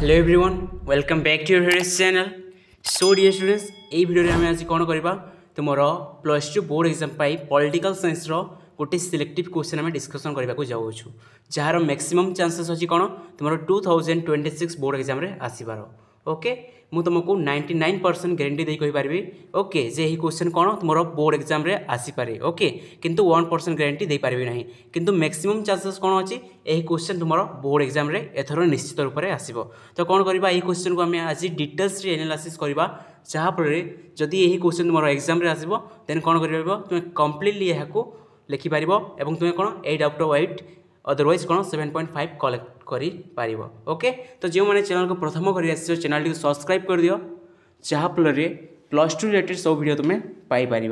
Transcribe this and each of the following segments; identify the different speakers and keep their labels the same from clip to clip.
Speaker 1: Hello everyone welcome back to your channel. So dear students ये video में आज कौन करवा तुम +2 बोर्ड एग्जाम पॉलिटिकल साइंस गोटे सिलेक्टिव क्वेश्चन आम डिस्कसन करने को जाऊँ जार मैक्सिमम चांसेस अच्छी कौन तुम 2026 बोर्ड एग्जाम आसबार। ओके मु तुमको 99% ग्यारंटी दे कहीपरि ओके जे यही क्वेश्चन कौन तुम बोर्ड एग्जाम आसीपे। ओके किंतु 1% ग्यारंटी दे पारि ना किंतु मैक्सिमम चांसेस कौन अच्छी यही क्वेश्चन तुम बोर्ड एग्जाम एथर निश्चित रूप से आसो। तो कौन करवा यही क्वेश्चन को आम आज डिटेल्स एनालिसिस करवा जहाँफल जदि यही क्वेश्चन तुम एग्जाम आसो देन कौन कर तुम कम्प्लीटली यहाँ लिखिपार और तुम्हें कौन 8 आउट ऑफ 8 अदरवाइज कौन 7.5 कलेक्ट कर। ओके तो जो मैंने चैनल को प्रथम कर चैनल टी सब्सक्राइब कर दियो जहाँफल +2 रिलेटेड सब वीडियो तुम्हें पाइपर।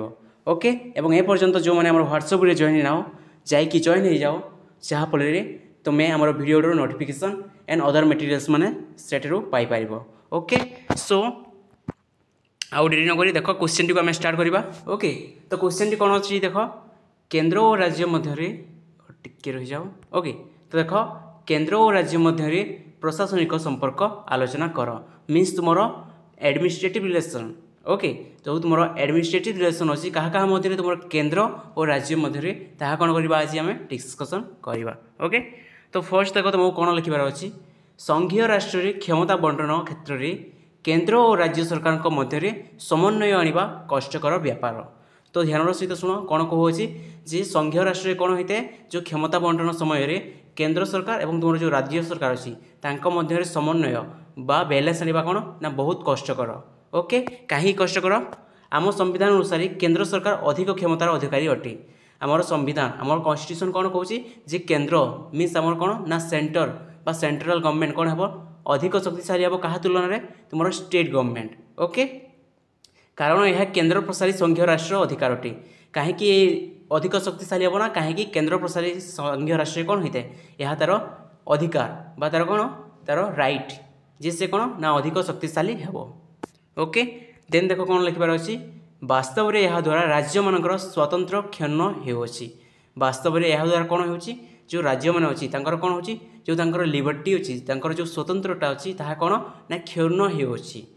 Speaker 1: ओके और ए पर्यंत जो मैंने व्हाट्सएप जॉइन नाओ जाकि जॉइन हो जाओ जहाँफल तुम्हें आम video notification and other materials मैंने सेठू पाइपर। ओके सो आउ डेरी नक देख क्वेश्चन टी आम स्टार्ट करवा। ओके तो क्वेश्चन टी कौन अच्छी देख केंद्र और राज्य मध्य टिके रही जाओ। ओके तो देख केंद्र और राज्य मध्य प्रशासनिक संपर्क आलोचना कर मीन्स तुम एडमिनिस्ट्रेटिव रिलेशन। ओके जो तुम एडमिनिस्ट्रेटिव रिलेशन अच्छी क्या मध्य तुम केंद्र और राज्य मध्य ताहा कौन करवा आज आम डिस्कसन करवा। ओके तो फर्स्ट देख तुमको कौन लिखार अच्छी संघीय राष्ट्र क्षमता बंटन क्षेत्र में केंद्र और राज्य सरकार मध्य समन्वय आनिबा कष्टकर व्यापार। तो ध्यान सहित शुण कौन कहुच्छी जे संघीय राष्ट्र कौन होता है जो क्षमता बंटन समय केंद्र सरकार और तुम जो राज्य सरकार अच्छी मध्य समन्वय बा बैलेंस आने कौन ना बहुत कष्टकर। ओके कहीं कष्टकर आम संविधान अनुसार केंद्र सरकार अधिक क्षमतार अधिकारी अटे। आमर संविधान आमर कन्स्टिट्यूशन कौन कहूँ जे केंद्र मीन्स आमर कौन ना सेंटर बा सेंट्रल गवर्नमेंट कौन हम अधिक शक्तिशाली हम क्या तुलन में तुम स्टेट गवर्नमेंट। ओके कारण यह केंद्र प्रसारी संघीय राष्ट्र अधिकार अटे कहीं अधिक शक्तिशाली हम ना कहीं केंद्र प्रसारी संघीय राष्ट्र कौन होता है यह तार अधिकार बा तार कौन तार राइट जे से कौन ना अधिक शक्तिशाली हम। ओके देन देख कौन लिखार अच्छी वास्तव में यह द्वारा राज्य मानकर स्वतंत्र क्षण होउछि। वास्तव में यह द्वारा कौन हो जो राज्य मान अच्छी कौन हो जो लिबर्टी अच्छी जो स्वतंत्रता अच्छी ताहा कौन ना क्षण होउछि।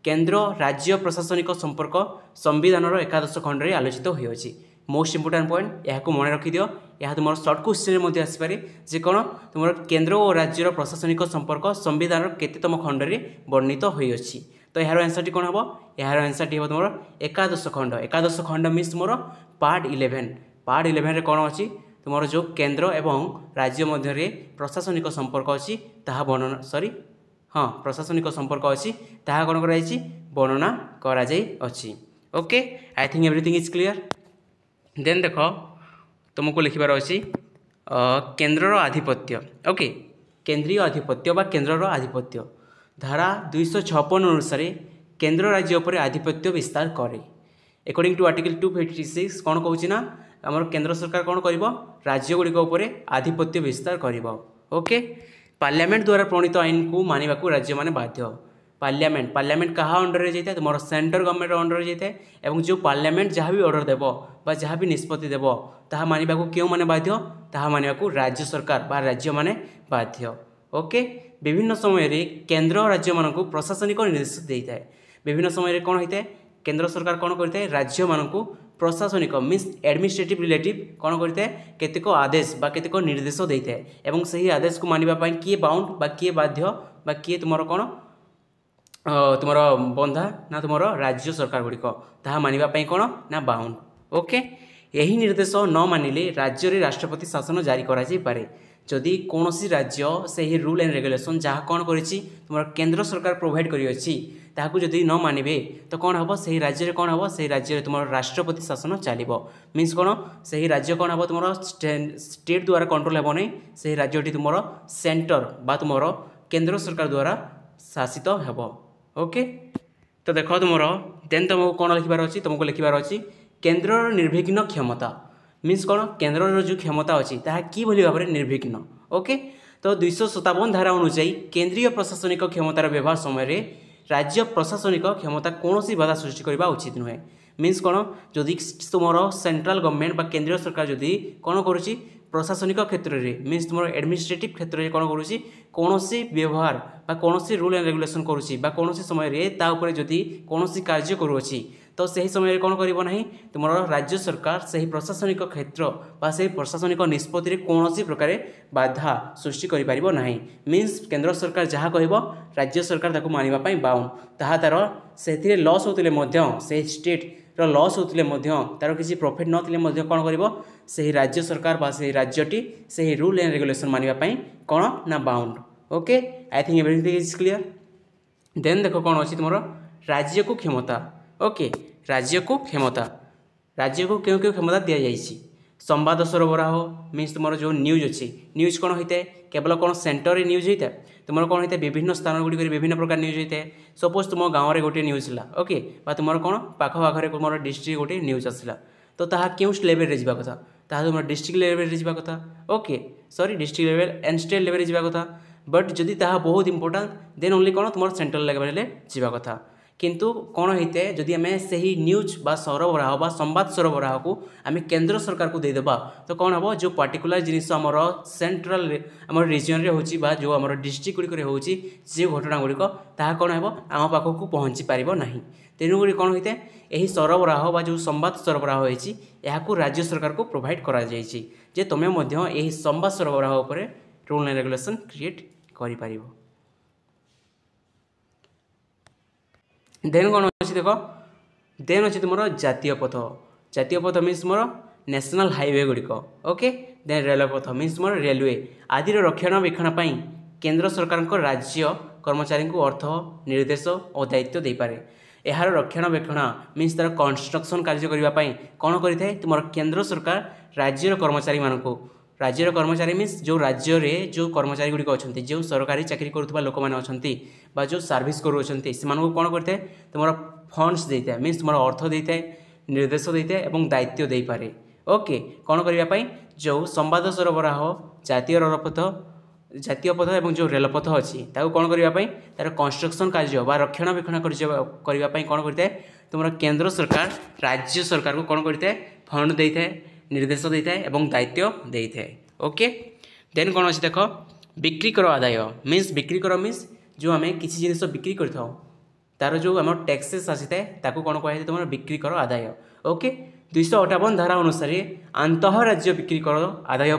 Speaker 1: केंद्र राज्य प्रशासनिक संपर्क संविधान 11 खंड आलोचित होइछि। मोस्ट इंपोर्टेंट पॉइंट यहाँ मन रखी दियो यह तुम सर्ट क्वेश्चन आसपे जे कौन तुम केंद्र और राज्यर प्रशासनिक संपर्क संविधान केतम खंड वर्णित होइछि। तो यार आंसर टी कौन हम यार आंसर टी हम तुम 11 खंड 11 खंड मीन्स तुम पार्ट 11 पार्ट 11 कौन अच्छी तुम जो केंद्र एवं राज्य मध्य प्रशासनिक संपर्क अच्छी ताहा वर्णना सॉरी हाँ प्रशासनिक संपर्क अच्छी ताहा कौन कराई वर्णना कराई। Okay I think everything is clear. Then देख तुमको लिखार अच्छी केंद्रर आधिपत्य। ओके केंद्रीय आधिपत्य बा केंद्रर आधिपत्य धारा 256 अनुसार केंद्र राज्य उपर आधिपत्य विस्तार करे अकॉर्डिंग टू आर्टिकल 256 कौन कहूँ ना आम केंद्र सरकार कौन कर राज्य गुड़िक आधिपत्य विस्तार कर। ओके पार्लियामेंट द्वारा प्रणीत आईन को मानवा को राज्य मैंने बाध्य। पार्लियामेंट क्या अंडर जाए तुम सेंटर गवर्नमेंट अंडर जाए और जो पार्लियामेंट जहाँ भी ऑर्डर देव बा जहाँ भी निष्पत्ति देव ताहा मानवा को क्यों माने बाध्य ताहा मानवा को राज्य सरकार बा राज्य माने बाध्य। ओके विभिन्न समय केंद्र राज्य मान प्रशासनिक निर्देश देता है। विभिन्न समय कौन होता है केंद्र सरकार कौन करता है राज्य मान प्रशासनिक मीन्स एडमिनिस्ट्रेटिव रिलेटिव कौन करता है केतेक आदेश बा केतेक निर्देश देता है और सही आदेश को मानिबा किए बाउंड बा किए बाध्य बा किए तुम कौन तुम बंधा ना तुम राज्य सरकार गुड़िक ताहा मानिबा कौन ना बाउंड। ओके यही निर्देश न मानिले राज्य रे राष्ट्रपति शासन जारी करा जाई पारे जदि कौन राज्य से ही रूल एंड रेगुलेशन जहाँ कौन करी तुम केंद्र सरकार प्रोवाइड करी ताकू जदि न मानिबे तो कौन हम से राज्य कौन हम से राज्य तुम राष्ट्रपति शासन चलो मीन्स कौन से राज्य कौन हम तुम स्टेट द्वारा कंट्रोल हेब नहीं से राज्यटी तुम सेंटर बा तुम केंद्र सरकार द्वारा शासित हेब। ओके तो देख तुम देन तुमको कौन लिखार अच्छी तुमको लिखार अच्छी केंद्र निर्विघ्न क्षमता मीन्स कौन केंद्र जो क्षमता अच्छी ताहा कि भाव में निर्विघ्न। ओके तो 257 धारा अनुଯାयी केंद्रीय प्रशासनिक क्षमतार व्यवहार समय राज्य प्रशासनिक क्षमता कौन बाधा सृष्टि करने उचित नुहे। मीन्स कौन जदि तुम सेंट्रल गवर्नमेंट बा केंद्रीय सरकार जदि कौन करुच्ची प्रशासनिक क्षेत्र में मीन्स तुम एडमिनिस्ट्रेटिव क्षेत्र में कौन करुच्ची कौन व्यवहार बा कौन रूल एंड रेगुलेशन करुच्ची बा कौन समय ता उपरे जदि कौन कार्य करुच्ची तो सही समय कौन कर तुम राज्य सरकार से प्रशासनिक क्षेत्र बा से प्रशासनिक निष्पत्ति कौन प्रकार बाधा सृष्टि करें ना मीन्स केंद्र सरकार जहाँ कह राज्य सरकार ताको मानिबा बाउंड ताहा तार से लॉस होते से स्टेट लॉस होते तार किसी प्रॉफिट नथिले कौन कर से राज्य सरकार बा से राज्यटी से रूल एंड रेगुलेशन मानिबा कौन ना bound. Okay I think everything is clear. Then देख कौन अच्छी तुम राज्य को क्षमता। ओके राज्य को क्षमता राज्य को क्यों क्यों क्षमता दि जाइए संवाद सरबराह मीन्स तुम जो न्यूज अच्छी न्यूज कौन होता है केवल कौन सेंटर न्यूज होता है तुम कौन होता है विभिन्न स्थान गुड़िक विभिन्न प्रकार न्यूज होता है सपोज तुम गाँव में गोटे न्यूज है ओके तुम कौन पाखपाखे तुम डिस्ट्रिक्ट गोटे न्यूज आसला तो ताहा क्यों लेवल रे जावा कथा ताहा तुम डिस्ट्रिक्ट लेवल रे जावा कथा okay sorry district level and state level रे जावा कथा बट जदि ताहा बहुत इंपोर्टेंट देन ओनली कौन तुम सेंट्रल लेवल रे जावा कथा किंतु कौन होते जदि आम से न्यूज बा सरबराह बा संवाद सरबराह को आम केंद्र सरकार को देदेबा तो कौन हम जो पार्टिकुलर जिनिस आमर सेंट्रल आम रिजन रे होची बा जो आम डिस्ट्रिक्ट गुड़िक होची जो घटना गुड़िक ताहा कौन हम आम पाखक पहुँची पार ना तेणुक कौन होता है यही सरबराह बा जो संवाद सरबराह होती राज्य सरकार को प्रोवाइड करा जायछि जे तुमे मध्य यही संवाद सरबराह उपरे रूल एंड रेगुलेशन क्रिएट करि पारिबो। देन कौन अच्छी देख देन अच्छी तुम जातीय पथ मीन्स तुम नेशनल हाईवे गुड़िक ओके देन रेलपथ मीन्स तुम रेलवे आदि रक्षणाबेक्षण केंद्र सरकार राज्य कर्मचारी को अर्थ निर्देश और दायित्व दे पारे यार रक्षणाबेक्षण मीन्स तार कंस्ट्रक्शन कार्य करने कौन करें तुम केंद्र सरकार राज्यर कर्मचारी मानक राज्यर कर्मचारी मीन्स जो राज्य रे जो कर्मचारी गुड़िक अच्छा जो सरकारी चाकरी करुवा लोक मैंने अच्छा जो सर्विस करुँच से कौन करते तुम फंड्स देता है मीन्स तुम अर्थ देता है निर्देश देता है और दायित्व दे पारे ओके कौन करने जो संवाद सरबराह जातीय पथ और जो रेलपथ अच्छी कौन करने तार कंस्ट्रक्शन कार्य बा रक्षणाबेक्षण करने कौन करता है तुम केंद्र सरकार राज्य सरकार को कौन करता है फंड देता है निर्देश देता है और दायित्व देता है ओके देन कौन अच्छी देख बिक्री कर आदाय मीन्स बिक्री कर मीन्स जो आम किसी जिनिस बिक्री कर तार जो आम टैक्सेस आसी था कौन कह तुम बिक्री कर आदाय ओके 258 धारा अनुसार आंतः राज्य बिक्री कर आदाय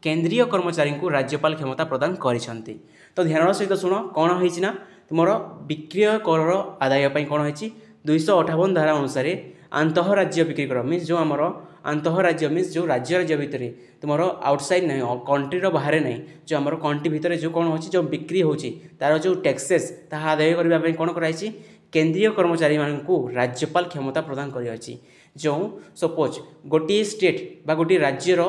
Speaker 1: केंद्रीय कर्मचारी को राज्यपाल क्षमता प्रदान करिसेंती। तो ध्यान सहित शुण कौन होना तुम बिक्रय कर आदाय कौन हो 258 धारा अनुसार आंतः राज्य बिक्री कर मीन्स जो आमर आंतः राज्य मीन्स जो राज्य भितर तुम आउटसाइड नहीं कंट्री बाहर नहीं जो आम कंट्री भितर जो कौन हो जो बिक्री हो तार जो टैक्सेस ताहा आदाय करने कौन कराई केंद्रीय कर्मचारी को राज्यपाल क्षमता प्रदान कर जो सपोज गोटे स्टेट बा गोटे राज्यर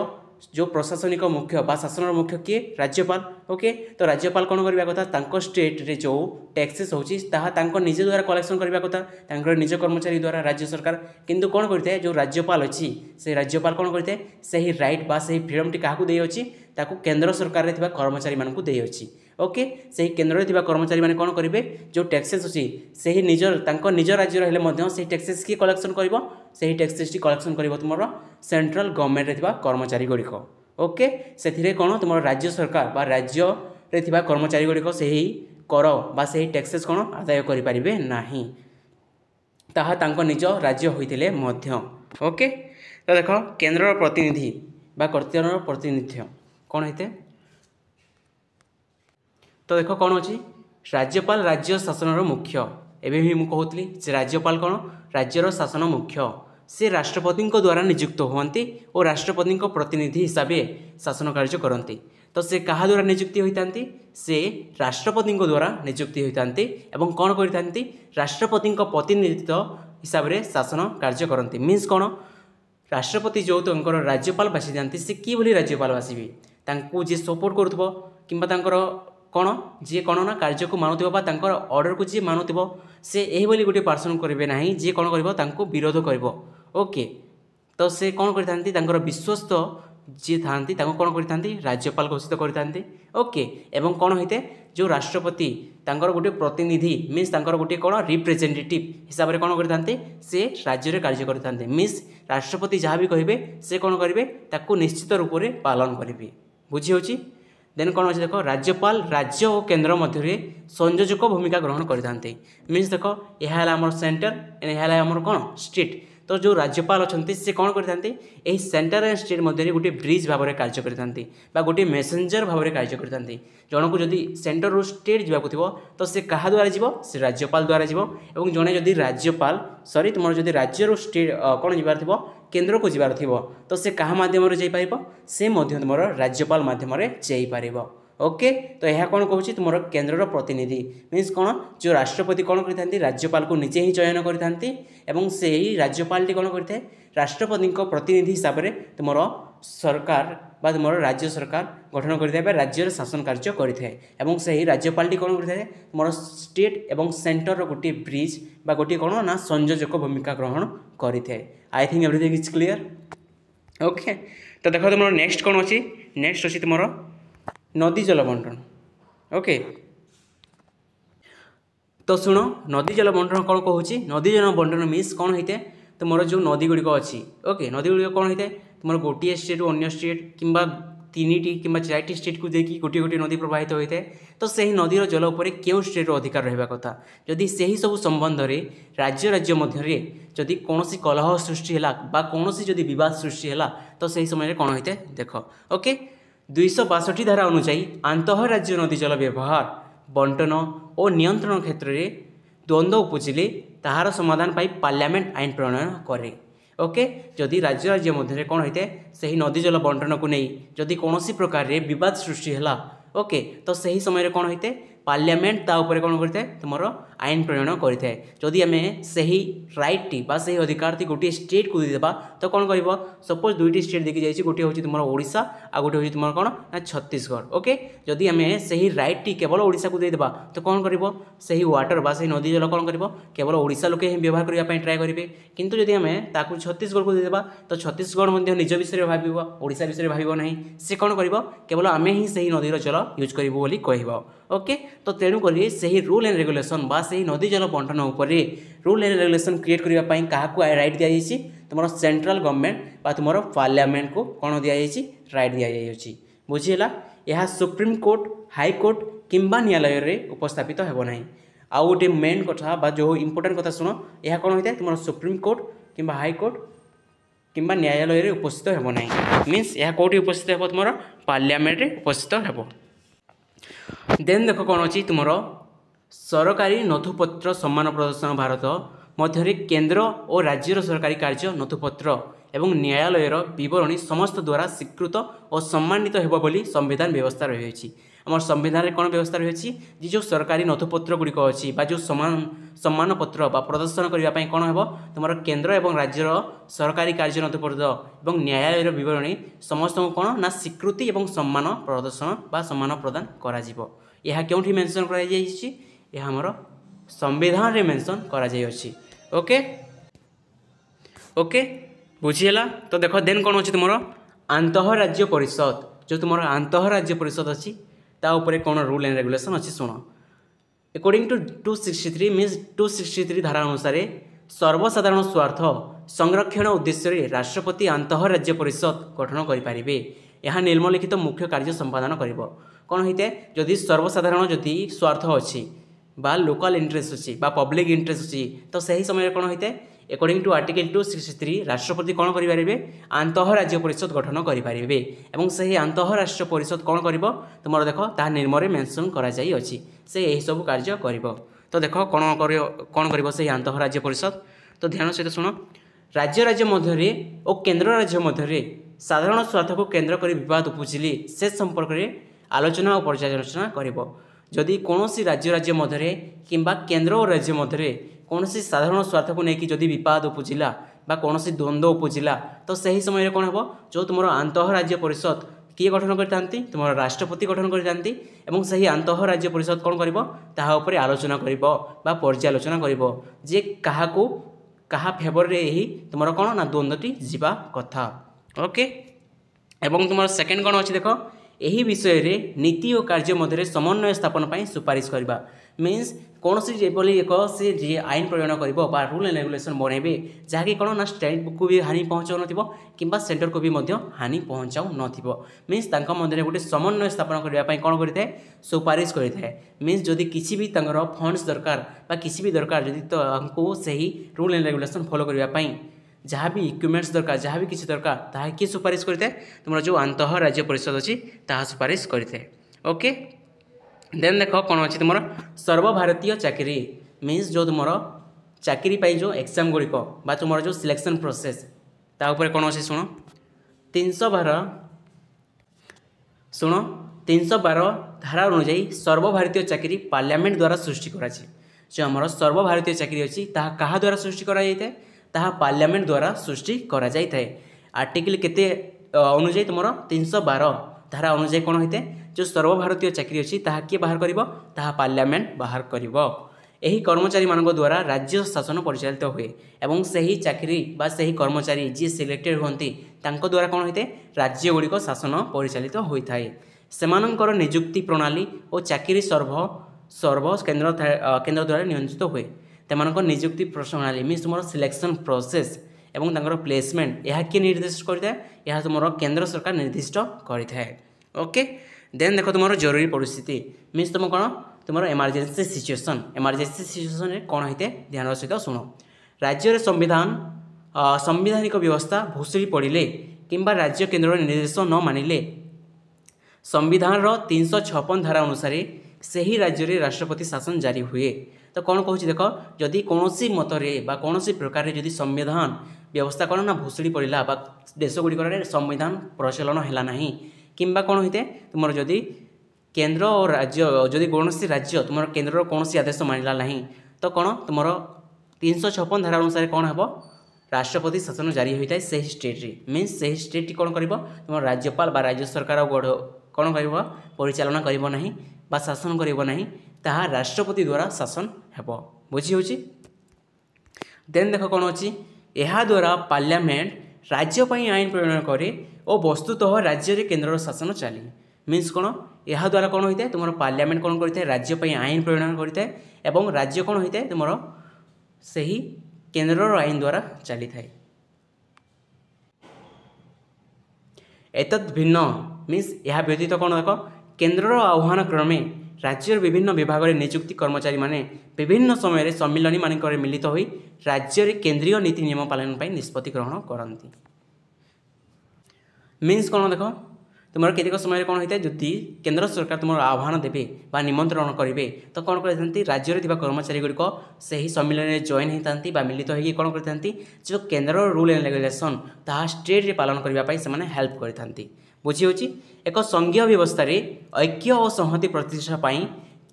Speaker 1: जो प्रशासनिक मुख्य बा शासन मुख्य किए राज्यपाल ओके तो राज्यपाल कौन करने कथा स्टेट रे जो टैक्सेस होची निज द्वारा कलेक्शन करने कथा निज कर्मचारी द्वारा राज्य सरकार किंतु कौन करते जो राज्यपाल अच्छी से राज्यपाल कौन करते से रईट बा से फ्रीडम टी क्या देती केंद्र सरकार रे कर्मचारी मानक देती ओके से केंद्र में कर्मचारी मैंने कौन करेंगे जो टैक्सेस अच्छी से निज राज्य रही से टैक्सेस किए कलेक्शन कर से टैक्सेस कलेक्शन कर तुम सेंट्रल गवर्नमेंट रे कर्मचारी गुड़िक ओके से कौन तुम राज्य सरकार बा राज्य रे कर्मचारी गुड़िक से कर बा से टैक्सेस कौन आदाय करें ना ताहा निज राज्य होते ओके तो देख केंद्र प्रतिनिधि बा कर्तव्य प्रतिनिधित्व कौन होते तो देख कौन अच्छी राज्यपाल राज्य शासन मुख्य एवं भी मुझे राज्यपाल कौन राज्यर शासन मुख्य से राष्ट्रपति द्वारा नियुक्त होती और राष्ट्रपति प्रतिनिधि हिसाब से शासन कार्य करती तो से क्या द्वारा नियुक्ति होती से राष्ट्रपति द्वारा नियुक्ति होती एवं कौन करती राष्ट्रपति प्रतिनिधित्व हिसाब से शासन कार्य करती मीन्स कौन राष्ट्रपति जो राज्यपाल बासी जाती से कि राज्यपाल बासबे जी सपोर्ट करुव कि कौन जी कौन ना कार्य को मानुव ऑर्डर को जी मानुव से यही गोटे पार्सन करेंगे ना जी कौन कर विरोध कर ओके तो से कौन कर विश्वस्त जी था कौन करते राज्यपाल घोषित करते ओके एवं कौन होते जो राष्ट्रपति गोटे प्रतिनिधि मीन्स गोटे कौन रिप्रेजेंटेटिव हिसाब से कौन करते से राज्य में कार्य करते मीन्स राष्ट्रपति जहाँ भी कहे से कौन करेंगे निश्चित रूप से पालन करेंगे बुझी होची देन कौन अच्छे देख राज्यपाल राज्य और केन्द्र मध्य संयोजक भूमिका ग्रहण करते मीन्स देख यह आम सेंटर यह आम कौन स्टेट तो जो राज्यपाल अच्छा से कौन करते सेंटर एंड स्टेट मध्य गोटे ब्रिज भाव में कार्य करते गोटे मेसेंजर भाव में कार्य करते जन को जदि सेंटर रू स्टेट जावाक थो तो सी क्या द्वारा जीव से राज्यपाल द्वारा जीव और जड़े जदि राज्यपाल सॉरी तुम जदि राज्य रू स्टेट कौन जीवार थो केन्द्र को जीवार थो तो से क्या मध्यम जापर से तुम राज्यपाल मध्यम जापर ओके तो यह कौन कहूँ तुम केन्द्र प्रतिनिधि मीन्स कौन जो राष्ट्रपति कौन करते राज्यपाल को निजे ही चयन करते से ही राज्यपाल कौन करते राष्ट्रपति प्रतिनिधि हिसाब से तुम सरकार बा तुम राज्य सरकार गठन करते राज्य शासन कार्य करें से ही राज्यपाल कौन करते तुम स्टेट एवं सेंटर गोटे ब्रिज बा गोटे कौन ना संयोजक भूमिका ग्रहण करें आई think everything is clear okay तो देख तुम नेक्स्ट कौन अच्छी नेक्स्ट अच्छी तुम नदी जल बंटन ओके तो शुण नदी जल बंटन कौन कहूँ नदी जल बंटन मीन्स कौन होता है तुम जो नदी गुड़िक अच्छी ओके नदी गुड़िक कौन होता है तुम गोटे स्टेट रु अन्य स्टेट कि तीन कि चार स्टेट को देखिए गोटे गोटे नदी प्रवाहित होता है तो सही नदीर जल उपर क्यों स्टेट अधिकार रहा कथा जदि से सब संबंध में राज्य राज्य मध्य जदि कौन कलह सृष्टि है कौन जदि बद सृष्टि है तो सही समय कौन होता है देख ओके 262 धारा अनुसायी आंतरराज्य नदी जल व्यवहार बंटन और नियंत्रण क्षेत्र में द्वंद्व उपजिले ताहार समाधान पाई पार्लियामेंट आईन प्रणयन करे ओके जदि राज्य राज्य मध्य कौन होता है सही नदी जल बंटन को नहीं जदि कौन प्रकार विवाद सृष्टि है ओके तो सही समय कौन होता है पार्लियामेंट ता ऊपर कौन करता है तुम आईन प्रणयन करता है जदि आम सही राइट टी से अधिकार टी गोटे स्टेट को देदेबा तो कौन कर सपोज दुईटी स्टेट देखी जाइए गोटे हूँ तुम ओडिशा आ गोटे हूँ तुम कौन ना छत्तीसगढ़ ओके जदि आम सही राइट टी केवल ओडिशा को देदेबा तो कौन कर सही वाटर बा सही नदी जल कौन कर केवल ओडिशा लोके ही व्यवहार करने ट्राए करेंगे किंतु जदि आम ताकू छत्तीसगढ़ को देदेबा तो छत्तीसगढ़ निज विषय भाव ओडिशा विषय भाव ना से कौन कर केवल आम ही सही नदीर जल यूज करूँ बोली कह ओके तो तेणुक से रूल एंड रेगुलेशन बा से नदी जल बंटन उपर रूल एंड रेगुलेशन क्रिएट करने क्या राइट दि जाइए तुम सेंट्रल गवर्नमेंट बा तुम पार्लियामेंट को कौन दि जाइए राइट दि जाइए बुझीला यह सुप्रीम कोर्ट हाईकोर्ट किंबा न्यायालय रे उपस्थापित हो ना आउ गोटे मेन कथा बा जो इंपोर्टेंट कथा शुण यह कौन होता है तुम सुप्रीम कोर्ट किंबा हाईकोर्ट किंबा न्यायालय रे उपस्थित हो ना मीन्स यह कौटी उपस्थित हो तुम पार्लियामेंट रे उपस्थित हो देन देख कौन अच्छी तुम सरकारी नथुपत्र सम्मान प्रदर्शन भारत मध्य केन्द्र और राज्यर सरकारी कार्य नथुपत्र एवं न्यायालयर बरणी समस्त द्वारा स्वीकृत और सम्मानित हो बोली संविधान व्यवस्था रही आम संविधान में कौन व्यवस्था रही जो सरकारी नथुपत्र गुड़िक अच्छी जो सम्मान पत्र प्रदर्शन करने कौन हो तुम केन्द्र और राज्यर सरकारी कार्य नथुपत्र और न्यायालयर बरणी समस्त को कौन ना स्वीकृति और सम्मान प्रदर्शन बा सम्मान प्रदान करा जीवो यह क्योंठी मेंशन करा जाइछि यह हमर संविधान रे मेंशन करा जाय अछि ओके ओके बुझीला तो देख देन कौन अच्छी तुम आंतरराज्य परिषद जो तुम आंतरराज्य परिषद अच्छी ता ऊपर कौन रूल एंड रेगुलेशन अच्छी शुण अकॉर्डिंग टू 263 मीन्स 263 धारा अनुसार सर्वसाधारण स्वार्थ संरक्षण उद्देश्य राष्ट्रपति आंतरराज्य परिषद गठन करें यह निम्नलिखित मुख्य कार्य संपादन कर कौन होता है जदि सर्वसाधारण जदि स्वार्थ अच्छी बा लोकल इंटरेस्ट अच्छी बा पब्लिक इंटरेस्ट अच्छी तो सही समय कौन होता है अकॉर्डिंग टू आर्टिकल 263 राष्ट्रपति कौन करेंगे आंतरराज्य परिषद गठन करेंगे से आंतरराष्ट्रीय परिषद कौन कर तुम देख ता निम्न मेंशन कराई से यही सब कार्य कर तो देख कौन कर से आंतरराज्य परिषद तो ध्यान सहित शुण राज्य राज्य मध्य और केन्द्र राज्य मध्य साधारण स्वार्थ को केन्द्र कर विवाद उपजिले से संपर्क में आलोचना और पर्यालोचना कर जदि कौन राज्य राज्य मध्य किंबा केन्द्र और राज्य मध्य कौन साधारण स्वार्थ को लेकिन जदि विवाद उपजिला बा कौन द्वंद्व उपजिला तो सही समय कौन हो जो तुम आंतरराज्य परिषद किए गठन करते तुम राष्ट्रपति गठन करते से आंतरराज्य परिषद कौन कर आलोचना कर पर्यालोचना कर क्या फेवर रे यही तुम कौन ना द्वंद्वटी जीवा कथा ओके एवं तुम सेकेंड कौन अच्छी देख ଏହି ବିଷୟରେ ନୀତି ଓ କାର୍ଯ୍ୟ ମଧ୍ୟରେ ସମନ୍ୱୟ ସ୍ଥାପନ ପାଇଁ ସୁପାରିଶ କରିବା। ମିନ୍ସ କୌଣସି ଯେଭଳି ଏକ ସେ ଯିଏ ଆଇନ ପ୍ରଣୟନ କରିବ ବା ରୁଲ୍ ଆଣ୍ଡ ରେଗୁଲେସନ୍ ବନେଇବେ ଯାହାକି କ'ଣ ନା ଷ୍ଟେଟ୍କୁ ବି ହାନି ପହଞ୍ଚାଉନଥିବ କିମ୍ବା ସେଣ୍ଟରକୁ ବି ମଧ୍ୟ ହାନି ପହଞ୍ଚାଉନଥିବ। ମିନ୍ସ ତାଙ୍କ ମଧ୍ୟରେ ଗୋଟେ ସମନ୍ୱୟ ସ୍ଥାପନ କରିବା ପାଇଁ କ'ଣ କରିଥାଏ, ସୁପାରିଶ କରିଥାଏ। ମିନ୍ସ ଯଦି କିଛି ବି ତାଙ୍କର ଫଣ୍ଡସ୍ ଦରକାର ବା କିଛି ବି ଦରକାର ଯଦି ତାଙ୍କୁ ସେହି ରୁଲ୍ ଆଣ୍ଡ ରେଗୁଲେସନ୍ ଫଲୋ କରିବା ପାଇଁ जहाँ भी इक्विपमेंट्स दरकार जहाँ भी किसी दरकार ताहा किए सुपारिश करते तुम जो आंतः राज्य परिषद अच्छी ताहा सुपारिश करते। ओके देन देख कौन अच्छी तुम सर्वभारतीय चाकरी मीन्स जो तुम चाकरी पाई जो एग्जाम गुड़िक बा तुम जो सिलेक्शन प्रोसेस ताऊपर कौन अच्छी शुण 312 धारा अनुजाई सर्वभारतीय चाकरी पार्लियामेंट द्वारा सृष्टि कराची। जो आम सर्वभारतीय चाकरी अच्छी ताहा कहा द्वारा सृष्टि करा जाए ताहा पार्लियामेंट द्वारा सृष्टि करा जाए। आर्टिकल केते अनुजाई तुम 312 धारा अनुजाई कौन होते जो सर्वभारतीय चाकरी अच्छी ताहा किए बाहर करिवो ताहा पार्लियामेंट बाहर करिवो। एही कर्मचारी मानक द्वारा राज्य शासन परिचालित हुए एवं सही चाकरी बा सही कर्मचारी जी सिलेक्टेड होती तांको द्वारा कौन होते राज्य गुड़िक शासन परिचालित होता है। सेमानंकर नियुक्ति प्रणाली और चाकरी सर्व केन्द्र द्वारा नियंत्रित हुए। तेमानक नियुक्ति प्रणाली मीन्स तुम सिलेक्शन प्रोसेस एवं तांकर प्लेसमेंट यह किए निर्दिष्ट करता है यह तुम केंद्र सरकार निर्दिष्ट करता है। ओके देन देख तुम जरूरी परिस्थिति मीन्स तुम कौन तुम इमरजेंसी सिचुएसन कौन होते ध्यान सहित शुण। राज्य संविधानिक व्यवस्था भुसुड़ी पड़े किंबा राज्य केन्द्र निर्देश न मानिले संविधान 356 धारा अनुसार से ही राज्य में राष्ट्रपति शासन जारी हुए। तो कौन कहूँ देख जदि कौन मतरे बा कौन प्रकार जदि संविधान व्यवस्था कौन ना भुसुड़ी पड़ा बा देश गुड़िक संविधान प्रचलन है ना किंबा कौन होते तुम जदि केन्द्र और राज्य जदि कौन राज्य तुम केन्द्र कौन आदेश मानिला ना तो कौन तुम 356 धारा अनुसार कौन हम राष्ट्रपति शासन जारी होता है से स्टेट्रे मीन्स से स्टेट कौन कर तुम राज्यपाल बा राज्य सरकार कौन कर परिचालना करना बा शासन करना ताहा राष्ट्रपति द्वारा शासन हेब बुझी होची। देन देख कौन अच्छी यह द्वारा पार्लियामेंट राज्य आईन प्रणयन करे और वस्तुतः राज्य केन्द्र शासन चली मीन्स कौन यह द्वारा कौन होता है तुम पार्लियामेंट कौन करता है राज्य आईन प्रणयन करता है एवं राज्य कौन होता है तुम सही केन्द्र आईन द्वारा चली थाए। एतद् भिन्न मीन्स यह व्यतीत कौन देख केन्द्र आह्वान क्रमे राज्यर विभिन्न विभाग में नियुक्ति कर्मचारी माने विभिन्न समय सम्मिलनी मानक मिलित होई राज्य केन्द्रीय नीति नियम पालन पर निष्पत्ति ग्रहण करती। मीन्स कौन देख तुम केतेक समय कौन होता है जदि केन्द्र सरकार तुम आह्वान देवे बा निमंत्रण करेंगे तो कौन करते राज्य कर्मचारी गुड़िक से ही सम्मिलन में जॉइन होती मिलित होगी कौन करते जो केन्द्र रूल एंड रेगुलेशन ताहा स्टेट रे पालन करने से हेल्प करते बुझी होची। एक संघीय व्यवस्था ऐक्य और संहति प्रतिष्ठा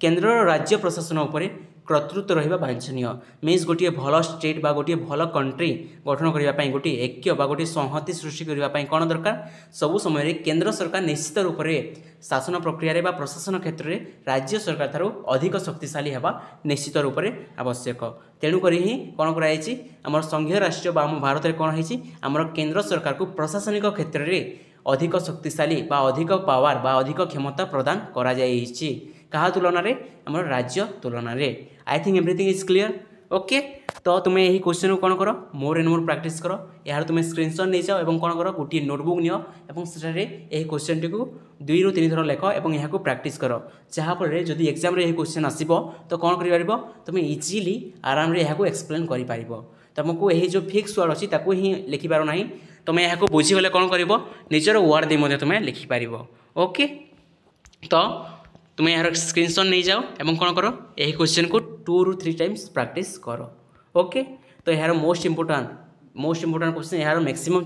Speaker 1: केन्द्र राज्य प्रशासन उपर कर्तृत्व रहा वांछनीय मीन्स गोटे भल स्टेट बा गोटे भल कंट्री गठन करने गोटे ऐक्य बा गोटे संहति सृष्टि करने कौन दरकार सबु समय केन्द्र सरकार निश्चित रूप से शासन प्रक्रिया बा प्रशासन क्षेत्र में राज्य सरकार ठारू अधिक शक्तिशाली होगा निश्चित रूप से आवश्यक। तेणुक ही कौन कराई आम संघीय राष्ट्र बा आम भारत में कौन होती आम केन्द्र सरकार को प्रशासनिक क्षेत्र में अधिक शक्तिशाली बा अधिक पावर बा अधिक क्षमता प्रदान करा जाइछि कहा तुलन में आम राज्य तुलन में। आई think everything is clear. Okay तो तुम्हें यही क्वेश्चन को कौन कर मोर एंड मोर प्रैक्टिस कर यार तुम्हें स्क्रीनशॉट नहीं जाओ और कौन कर गोटे नोटबुक नियो और सेठारे यही क्वेश्चन टी 2 ରୁ 3 थर लेख और यहाँ प्रैक्टिस कर जहाँफल जदि एग्जाम रे यही क्वेश्चन आसो तो कौन कर तुम्हें इजिली आराम रे यहाँ एक्सप्लेन कर तुमको यही जो फिक्स वर्ड अच्छी ताकू ही लिखिपार ना तुम्हें यहाँ बुझीगले कौन कर निजर वर्ड दे तुम्हें लिखिपार। ओके तो तुम्हें यार स्क्रीनशॉट नहीं जाओ और कौन कर यही क्वेश्चन को 2 ରୁ 3 टाइम्स प्रैक्टिस कर। ओके तो यार मोस्ट इंपोर्टाट क्वेश्चन यार मैक्सिमम